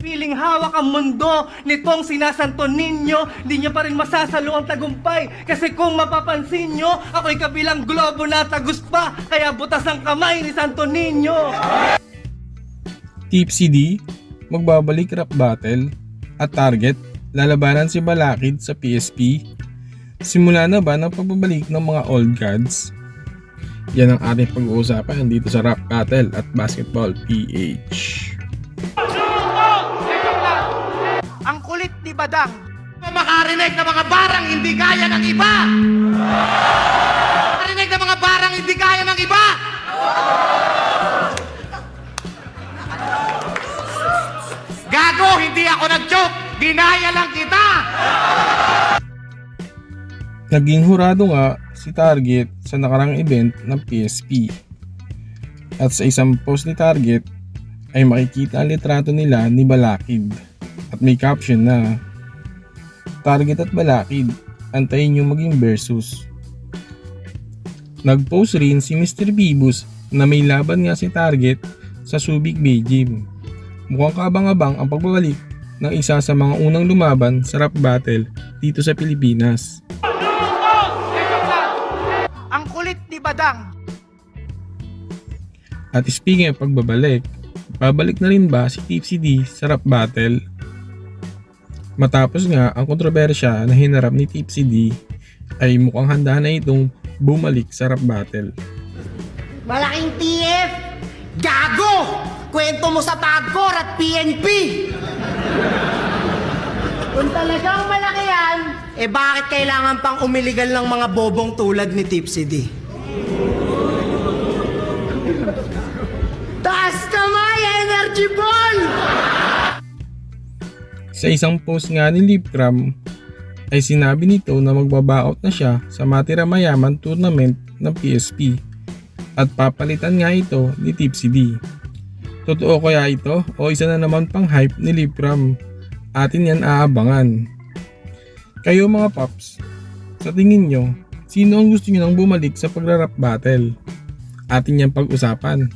Piling hawak ang mundo nitong sinasanto ninyo, di nyo pa rin masasalo ang tagumpay. Kasi kung mapapansin nyo, ako'y kabilang globo na tagus pa, kaya butas ang kamay ni Santo Niño. Tipsy D, magbabalik rap battle. At target, lalabanan si Balakid sa PSP. Simula na ba ng pagbabalik ng mga old gods? Yan ang ating pag-uusapan dito sa Rap Battle at Basketball PH. Ang kulit ni Badang. Makarinig ng mga barang hindi kaya ng iba. Makarinig ng mga barang hindi kaya ng iba. Gago, hindi ako nag-joke. Ginaya lang kita. Naging hurado nga si Target sa nakarang event ng PSP. At sa isang post ni Target ay makikita ang litrato nila ni Balakid. At may caption na, Target at Balakid, antayin nyo maging versus. Nag-post rin si Mr. Bibus na may laban nga si Target sa Subic Bay Gym. Mukhang kabang-abang ang pagbabalik ng isa sa mga unang lumaban sa rap battle dito sa Pilipinas. Ang kulit ni Badang. At speaking ng pagbabalik, babalik na rin ba si Tipsy D sa rap battle? Matapos nga ang kontrobersya na hinarap ni Tipsy D, ay mukhang handa na itong bumalik sa rap battle. Malaking TF. Gago! Kwento mo sa Tagcor at PNP. Kung talagang malaki yan, eh bakit kailangan pang umiligal ng mga bobong tulad ni Tipsy D? Taas kamay, energy ball! Sa isang post nga ni Lipcram, ay sinabi nito na magbabaout na siya sa Matira Mayaman tournament ng PSP at papalitan nga ito ni Tipsy D. Totoo kaya ito o isa na naman pang hype ni Lipcram? Atin yan aabangan. Kayo mga paps, sa tingin nyo, sino ang gusto nyo nang bumalik sa pagrarap battle? Atin yan pag-usapan.